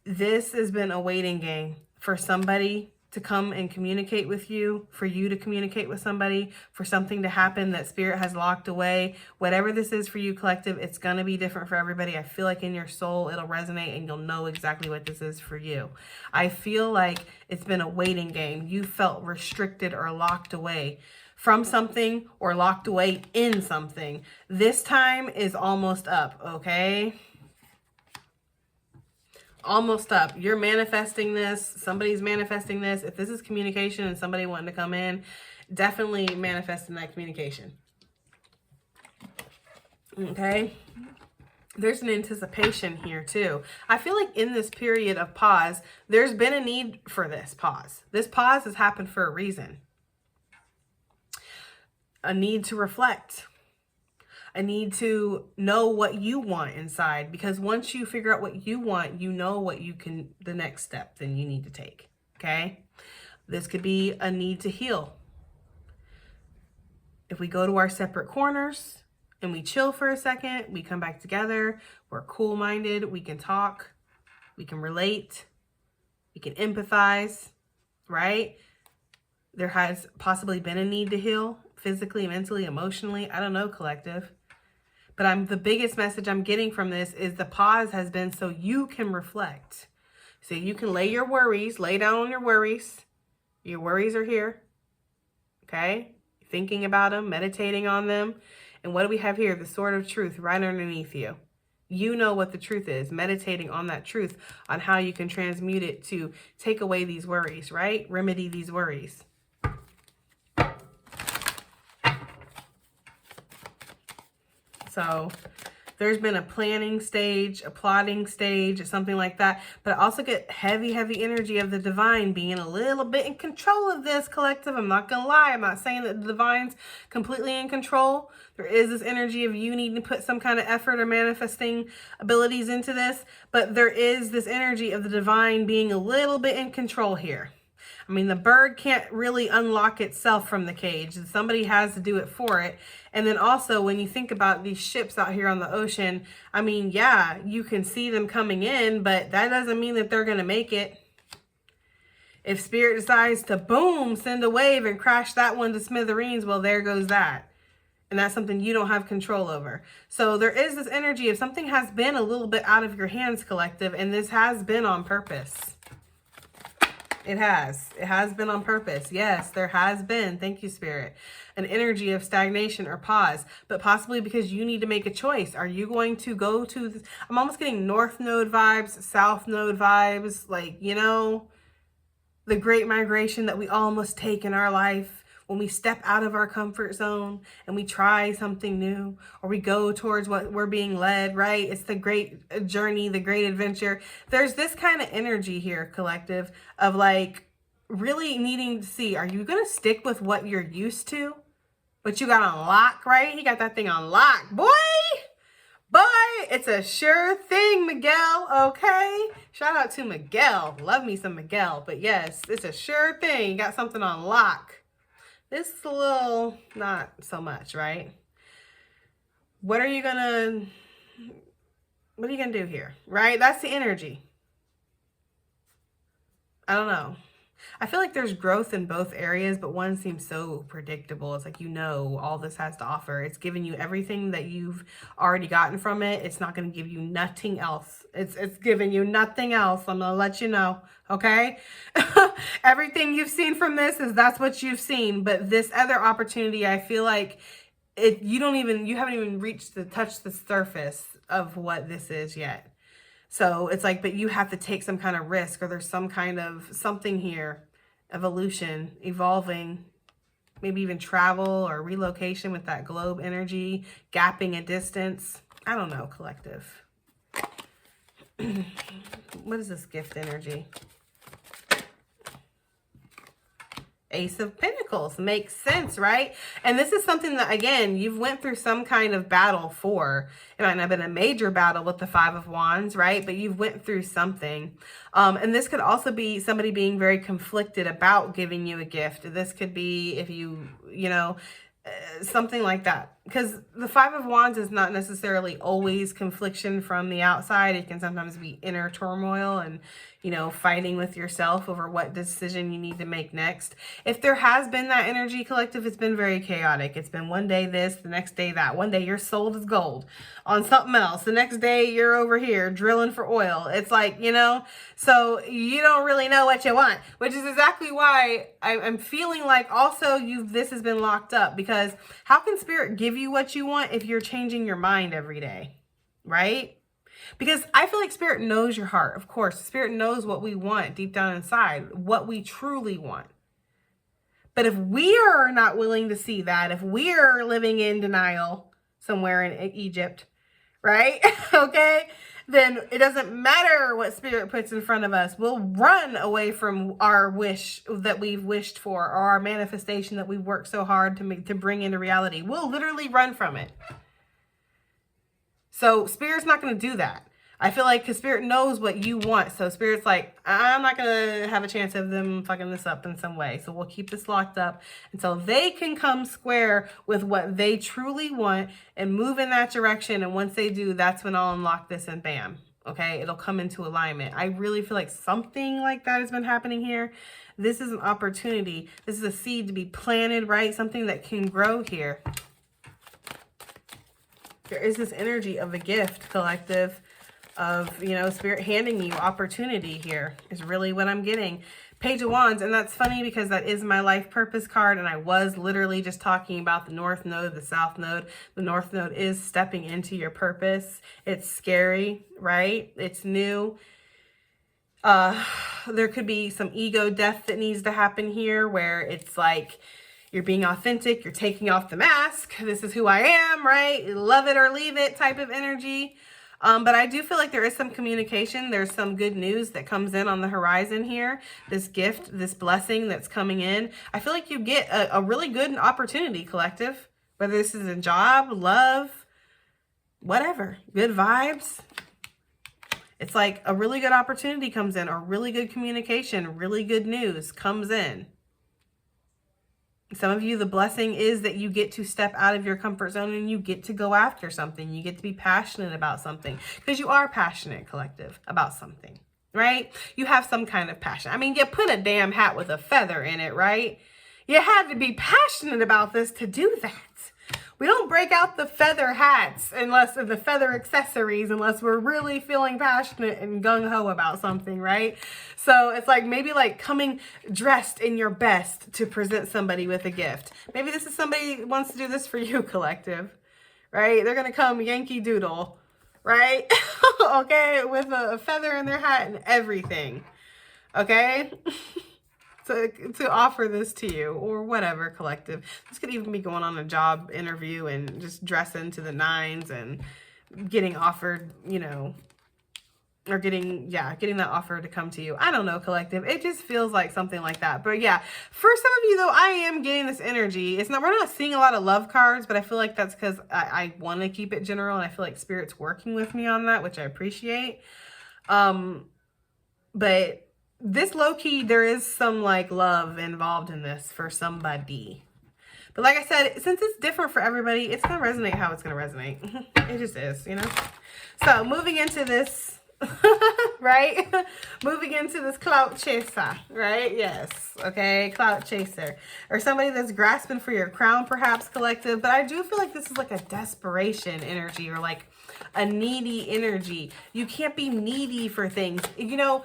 This has been a waiting game for somebody to come and communicate with you, for you to communicate with somebody, for something to happen that spirit has locked away. Whatever this is for you, collective, it's going to be different for everybody. I feel like in your soul, it'll resonate and you'll know exactly what this is for you. I feel like it's been a waiting game. You felt restricted or locked away from something or locked away in something. This time is almost up, okay? Almost up. You're manifesting this. Somebody's manifesting this. If this is communication and somebody wanting to come in, definitely manifesting that communication. Okay? There's an anticipation here too. I feel like in this period of pause, there's been a need for this pause. This pause has happened for a reason. A need to reflect. A need to know what you want inside, because once you figure out what you want, you know what you can, the next step then you need to take. Okay. This could be a need to heal. If we go to our separate corners and we chill for a second, we come back together, we're cool-minded, we can talk, we can relate, we can empathize, right? There has possibly been a need to heal physically, mentally, emotionally. I don't know, collective. But the biggest message I'm getting from this is the pause has been so you can reflect. So you can lay your worries, lay down on your worries. Your worries are here. Okay? Thinking about them, meditating on them. And what do we have here? The sword of truth right underneath you. You know what the truth is. Meditating on that truth, on how you can transmute it to take away these worries, right? Remedy these worries. So there's been a planning stage, a plotting stage, or something like that. But I also get heavy, heavy energy of the divine being a little bit in control of this, collective. I'm not going to lie. I'm not saying that the divine's completely in control. There is this energy of you needing to put some kind of effort or manifesting abilities into this. But there is this energy of the divine being a little bit in control here. I mean, the bird can't really unlock itself from the cage. Somebody has to do it for it. And then also, when you think about these ships out here on the ocean, I mean, yeah, you can see them coming in, but that doesn't mean that they're going to make it. If spirit decides to, boom, send a wave and crash that one to smithereens, well, there goes that. And that's something you don't have control over. So there is this energy of something has been a little bit out of your hands, collective, and this has been on purpose. It has. It has been on purpose. Yes, there has been. Thank you, Spirit. An energy of stagnation or pause, but possibly because you need to make a choice. Are you going to go to this? I'm almost getting North Node vibes, South Node vibes, like, you know, the great migration that we all must take in our life when we step out of our comfort zone and we try something new, or we go towards what we're being led, right? It's the great journey, the great adventure. There's this kind of energy here, collective, of like really needing to see, are you going to stick with what you're used to? What you got on lock, right? He got that thing on lock. Boy, it's a sure thing, Miguel, okay? Shout out to Miguel. Love me some Miguel. But yes, it's a sure thing. You got something on lock. This is a little, not so much, right? What are you gonna do here, right? That's the energy. I don't know. I feel like there's growth in both areas, but one seems so predictable. It's like, you know, all this has to offer. It's giving you everything that you've already gotten from it. It's not going to give you nothing else. It's giving you nothing else. I'm going to let you know. Okay. Everything you've seen from this that's what you've seen. But this other opportunity, I feel like you haven't even touched the surface of what this is yet. So it's like, but you have to take some kind of risk, or there's some kind of something here, evolution, evolving, maybe even travel or relocation with that globe energy, gapping a distance. I don't know, collective. What is this gift energy? Ace of Pentacles. Makes sense, right? And this is something that, again, you've went through some kind of battle for. It might not have been a major battle with the Five of Wands, right? But you've went through something. And this could also be somebody being very conflicted about giving you a gift. This could be if you know, something like that. Because the Five of Wands is not necessarily always confliction from the outside. It can sometimes be inner turmoil and, you know, fighting with yourself over what decision you need to make next. If there has been that energy, collective, it's been very chaotic. It's been one day this, the next day that. One day you're sold as gold on something else. The next day you're over here drilling for oil. It's like, you know, so you don't really know what you want, which is exactly why I'm feeling like also this has been locked up, because how can Spirit give you what you want if you're changing your mind every day, right? Because I feel like Spirit knows your heart. Of course, Spirit knows what we want deep down inside, what we truly want. But if we are not willing to see that, if we're living in denial somewhere in Egypt, right? Okay, then it doesn't matter what Spirit puts in front of us. We'll run away from our wish that we've wished for, or our manifestation that we've worked so hard to bring into reality. We'll literally run from it. So Spirit's not going to do that. I feel like because Spirit knows what you want. So Spirit's like, I'm not going to have a chance of them fucking this up in some way. So we'll keep this locked up until they can come square with what they truly want and move in that direction. And once they do, that's when I'll unlock this and bam. Okay, it'll come into alignment. I really feel like something like that has been happening here. This is an opportunity. This is a seed to be planted, right? Something that can grow here. There is this energy of a gift, collective, of, you know, Spirit handing you opportunity here is really what I'm getting. Page of Wands, and that's funny because that is my life purpose card, and I was literally just talking about the North Node, the South Node. The North Node is stepping into your purpose. It's scary, right? It's new. There could be some ego death that needs to happen here, where it's like, you're being authentic. You're taking off the mask. This is who I am, right? Love it or leave it type of energy. But I do feel like there is some communication. There's some good news that comes in on the horizon here. This gift, this blessing that's coming in. I feel like you get a really good opportunity, collective. Whether this is a job, love, whatever. Good vibes. It's like a really good opportunity comes in, or really good communication, really good news comes in. Some of you, the blessing is that you get to step out of your comfort zone and you get to go after something. You get to be passionate about something, because you are passionate, collective, about something, right? You have some kind of passion. I mean, you put a damn hat with a feather in it, right? You had to be passionate about this to do that. We don't break out the feather hats unless, or the feather accessories, unless we're really feeling passionate and gung-ho about something, right? So it's like maybe like coming dressed in your best to present somebody with a gift. Maybe this is somebody who wants to do this for you, collective, right? They're going to come Yankee Doodle, right? Okay, with a feather in their hat and everything, okay? To offer this to you, or whatever, collective. This could even be going on a job interview and just dressing to the nines and getting offered, you know, or getting that offer to come to you. I don't know, collective. It just feels like something like that. But yeah, for some of you though, I am getting this energy. We're not seeing a lot of love cards, but I feel like that's because I want to keep it general, and I feel like Spirit's working with me on that, which I appreciate. But this low-key, there is some like love involved in this for somebody. But like I said, since it's different for everybody, it's going to resonate how it's going to resonate. It just is, you know? So moving into this, right? Moving into this clout chaser, right? Yes. Okay. Clout chaser. Or somebody that's grasping for your crown, perhaps, collective. But I do feel like this is like a desperation energy, or like a needy energy. You can't be needy for things. You know,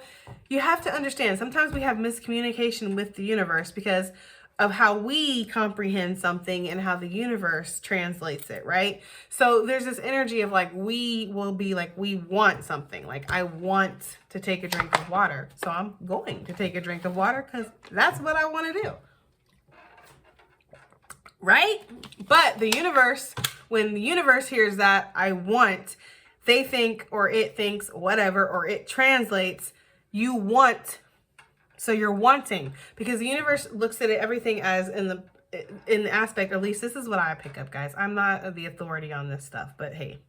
you have to understand, sometimes we have miscommunication with the universe because of how we comprehend something and how the universe translates it, right? So there's this energy of like, we will be like, we want something. Like, I want to take a drink of water. So I'm going to take a drink of water because that's what I want to do. Right? But the universe, when the universe hears that I want, they think, or it thinks, whatever, or it translates, you want. So you're wanting, because the universe looks at it, everything as in the aspect, at least this is what I pick up, guys. I'm not the authority on this stuff, but hey,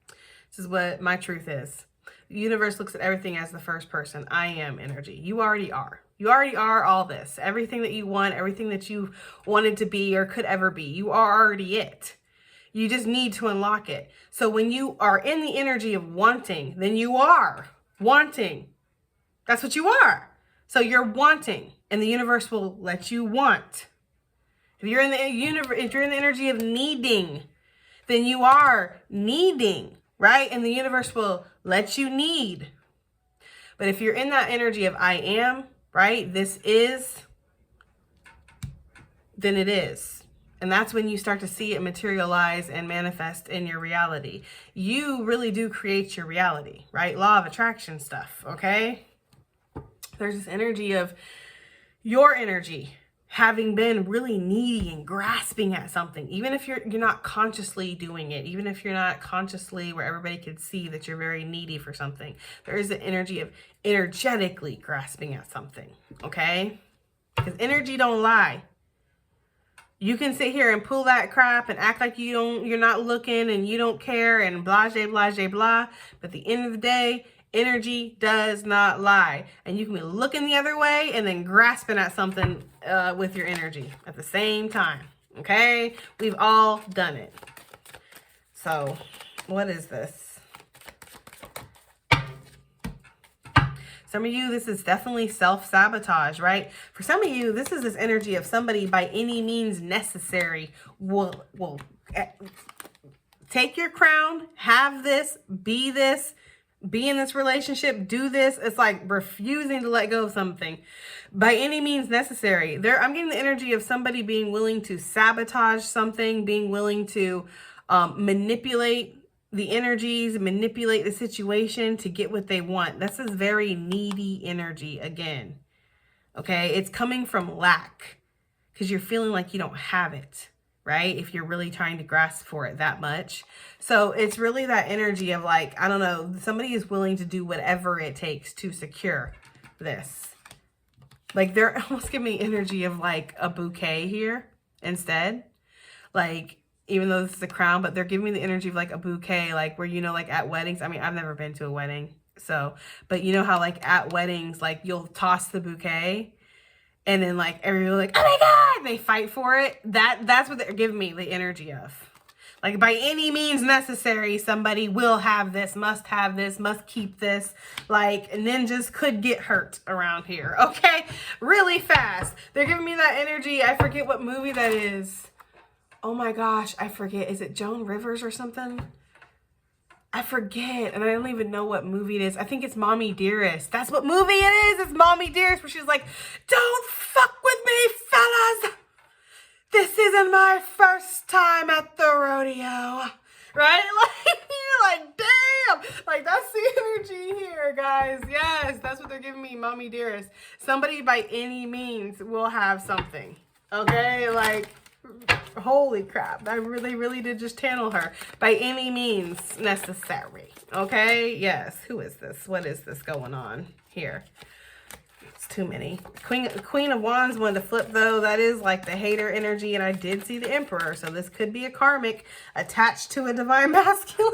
this is what my truth is. The universe looks at everything as the first person. I am energy. You already are. You already are all this. Everything that you want, everything that you wanted to be or could ever be, you are already it. You just need to unlock it. So when you are in the energy of wanting, then you are wanting. That's what you are. So you're wanting, and the universe will let you want. If you're in the energy of needing, then you are needing, right? And the universe will let you need. But if you're in that energy of I am, right? This is, then it is. And that's when you start to see it materialize and manifest in your reality. You really do create your reality, right? Law of attraction stuff, okay? There's this energy of your energy having been really needy and grasping at something, even if you're not consciously doing it, even if you're not consciously where everybody can see that you're very needy for something. There is the energy of energetically grasping at something, okay? Because energy don't lie. You can sit here and pull that crap and act like you're not looking and you don't care and blah, blah, blah, blah. But at the end of the day, energy does not lie. And you can be looking the other way and then grasping at something with your energy at the same time. Okay? We've all done it. So, what is this? Some of you, this is definitely self-sabotage, right? For some of you, this is this energy of somebody by any means necessary will take your crown, have this, be in this relationship, do this. It's like refusing to let go of something by any means necessary. I'm getting the energy of somebody being willing to sabotage something, being willing to manipulate the energies, manipulate the situation to get what they want. This is very needy energy again. Okay, it's coming from lack because you're feeling like you don't have it, right? If you're really trying to grasp for it that much. So it's really that energy of like, I don't know, somebody is willing to do whatever it takes to secure this. Like they're almost giving me energy of like a bouquet here instead. Like, even though this is a crown, but they're giving me the energy of like a bouquet, like where, like at weddings, I mean, I've never been to a wedding. So, but you know how like at weddings, like you'll toss the bouquet and then like everyone like, oh my God, they fight for it. That's what they're giving me the energy of. Like by any means necessary, somebody will have this, must have this, must keep this. Like ninjas could get hurt around here. Okay. Really fast. They're giving me that energy. I forget what movie that is. Oh my gosh, I forget. Is it Joan Rivers or something? I forget. And I don't even know what movie it is. I think it's Mommy Dearest. That's what movie it is. It's Mommy Dearest, where she's like, don't fuck with me, fellas. This isn't my first time at the rodeo. Right? Like, you're like, damn. Like, that's the energy here, guys. Yes, that's what they're giving me, Mommy Dearest. Somebody by any means will have something. Okay? Like, holy crap. I really did just channel her. By any means necessary. Okay? Yes. Who is this? What is this going on here? It's too many. Queen of Wands wanted to flip, though. That is like the hater energy. And I did see the Emperor. So this could be a karmic attached to a divine masculine.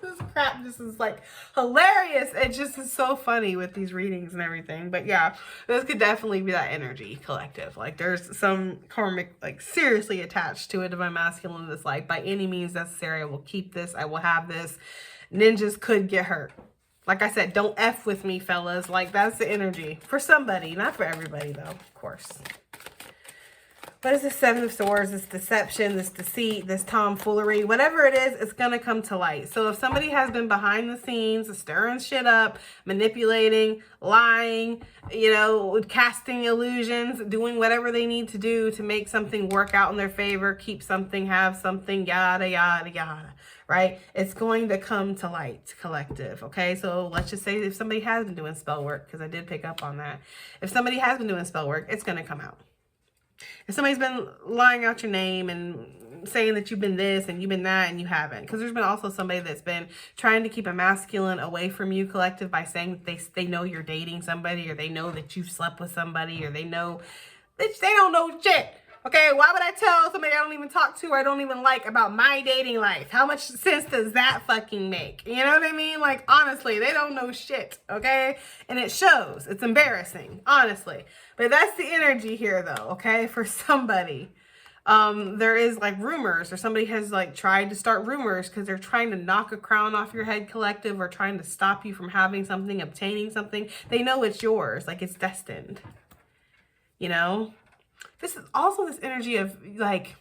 This crap just is like hilarious. It just is so funny with these readings and everything. But yeah, this could definitely be that energy collective. Like there's some karmic, like seriously attached to a divine masculine that's like, by any means necessary, I will keep this. I will have this. Ninjas could get hurt. Like I said, don't F with me, fellas. Like that's the energy for somebody, not for everybody though, of course. What is the Seven of Swords? This deception, this deceit, this tomfoolery, whatever it is, it's going to come to light. So if somebody has been behind the scenes, stirring shit up, manipulating, lying, casting illusions, doing whatever they need to do to make something work out in their favor, keep something, have something, yada, yada, yada, right? It's going to come to light, collective, okay? So let's just say if somebody has been doing spell work, because I did pick up on that. If somebody has been doing spell work, it's going to come out. If somebody's been lying out your name and saying that you've been this and you've been that and you haven't. Because there's been also somebody that's been trying to keep a masculine away from you, collective, by saying that they know you're dating somebody, or they know that you've slept with somebody, or they know that they don't know shit. Okay, why would I tell somebody I don't even talk to or I don't even like about my dating life? How much sense does that fucking make? You know what I mean? Like, honestly, they don't know shit, okay? And it shows. It's embarrassing, honestly. But that's the energy here, though, okay, for somebody. There is, like, rumors, or somebody has, like, tried to start rumors because they're trying to knock a crown off your head, collective, or trying to stop you from having something, obtaining something. They know it's yours. Like, it's destined. You know? This is also this energy of, like,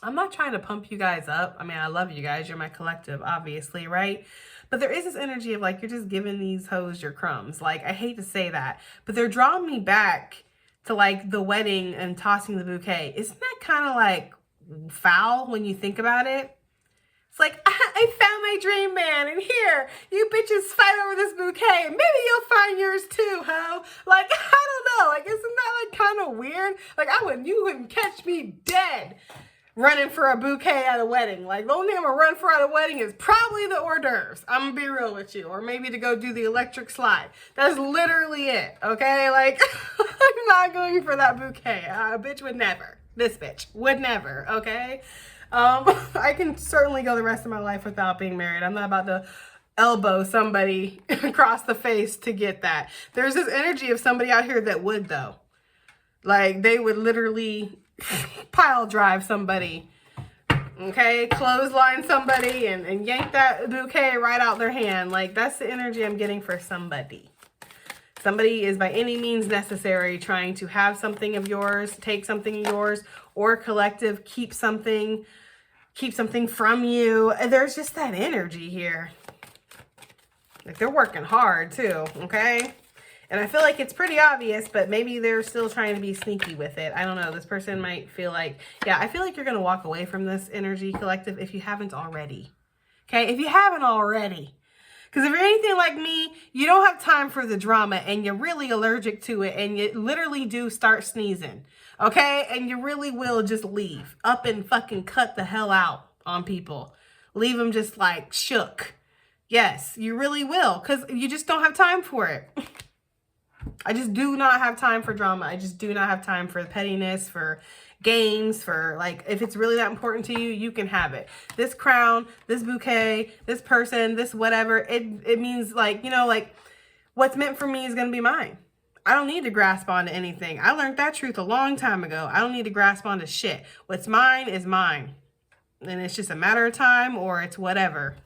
I'm not trying to pump you guys up. I mean, I love you guys. You're my collective, obviously, right? But there is this energy of, like, you're just giving these hoes your crumbs. Like, I hate to say that, but they're drawing me back to, like, the wedding and tossing the bouquet. Isn't that kind of, like, foul when you think about it? It's like, I found my dream man, and here, you bitches fight over this bouquet. Maybe you'll find yours too, ho. Like, I don't know. Like, isn't that, like, kind of weird? Like, you wouldn't catch me dead running for a bouquet at a wedding. Like, the only thing I'm gonna run for at a wedding is probably the hors d'oeuvres. I'm gonna be real with you. Or maybe to go do the electric slide. That's literally it, okay? Like, I'm not going for that bouquet. A bitch would never. This bitch would never, okay? I can certainly go the rest of my life without being married. I'm not about to elbow somebody across the face to get that. There's this energy of somebody out here that would, though. Like, they would literally pile drive somebody, okay? Clothesline somebody and yank that bouquet right out their hand. Like, that's the energy I'm getting for somebody. Somebody is by any means necessary trying to have something of yours, take something of yours, or collective, keep something from you. There's just that energy here. Like, they're working hard too, okay? And I feel like it's pretty obvious, but maybe they're still trying to be sneaky with it. I don't know. This person might feel like, yeah, I feel like you're going to walk away from this energy, collective, if you haven't already. Okay? If you haven't already. Because if you're anything like me, you don't have time for the drama, and you're really allergic to it, and you literally do start sneezing, okay? And you really will just leave up and fucking cut the hell out on people. Leave them just, like, shook. Yes, you really will, because you just don't have time for it. I just do not have time for drama. I just do not have time for pettiness, for games, for, like, if it's really that important to you, you can have it. This crown, this bouquet, this person, this whatever, it means, like, you know, like, what's meant for me is going to be mine. I don't need to grasp onto anything. I learned that truth a long time ago. I don't need to grasp onto shit. What's mine is mine. And it's just a matter of time, or it's whatever.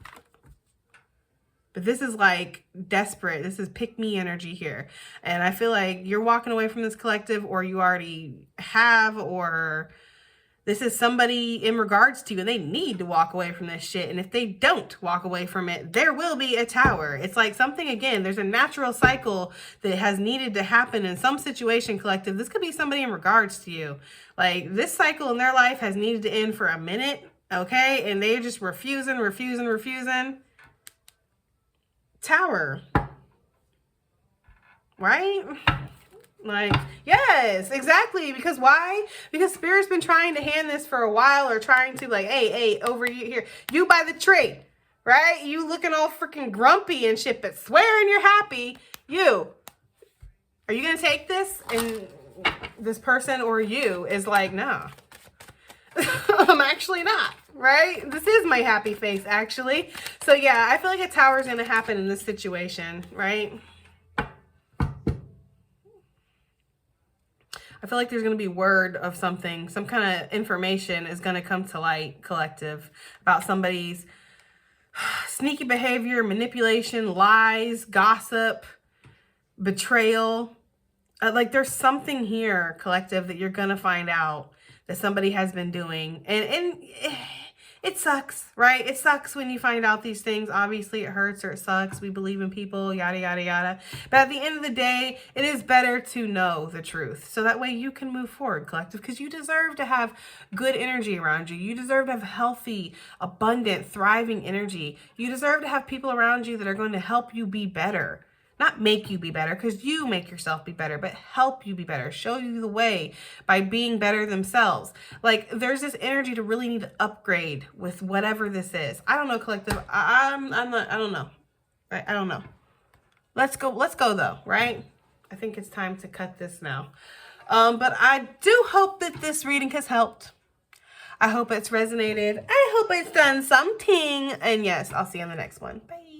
But this is, like, desperate. This is pick me energy here. And I feel like you're walking away from this collective, or you already have, or this is somebody in regards to you and they need to walk away from this shit. And if they don't walk away from it, there will be a tower. It's like something, again, there's a natural cycle that has needed to happen in some situation, collective. This could be somebody in regards to you. Like, this cycle in their life has needed to end for a minute, okay? And they're just refusing. Tower, right? Like, yes, exactly. Because why? Because Spirit's been trying to hand this for a while, or trying to, like, hey, over here, you by the tree, right? You looking all freaking grumpy and shit, but swearing you're happy. Are you gonna take this? And this person, or you, is like, nah. I'm actually not, right? This is my happy face, actually. So yeah, I feel like a tower is going to happen in this situation, right? I feel like there's going to be word of something, some kind of information is going to come to light, collective, about somebody's sneaky behavior, manipulation, lies, gossip, betrayal. Like, there's something here, collective, that you're going to find out that somebody has been doing. And it sucks, right? It sucks when you find out these things. Obviously, it hurts, or it sucks. We believe in people, yada, yada, yada. But at the end of the day, it is better to know the truth. So that way you can move forward, collective, because you deserve to have good energy around you. You deserve to have healthy, abundant, thriving energy. You deserve to have people around you that are going to help you be better. Not make you be better, because you make yourself be better, but help you be better, show you the way by being better themselves. Like, there's this energy to really need to upgrade with whatever this is. I don't know, collective. I don't know. I don't know. Let's go though, right? I think it's time to cut this now. But I do hope that this reading has helped. I hope it's resonated. I hope it's done something. And yes, I'll see you in the next one. Bye.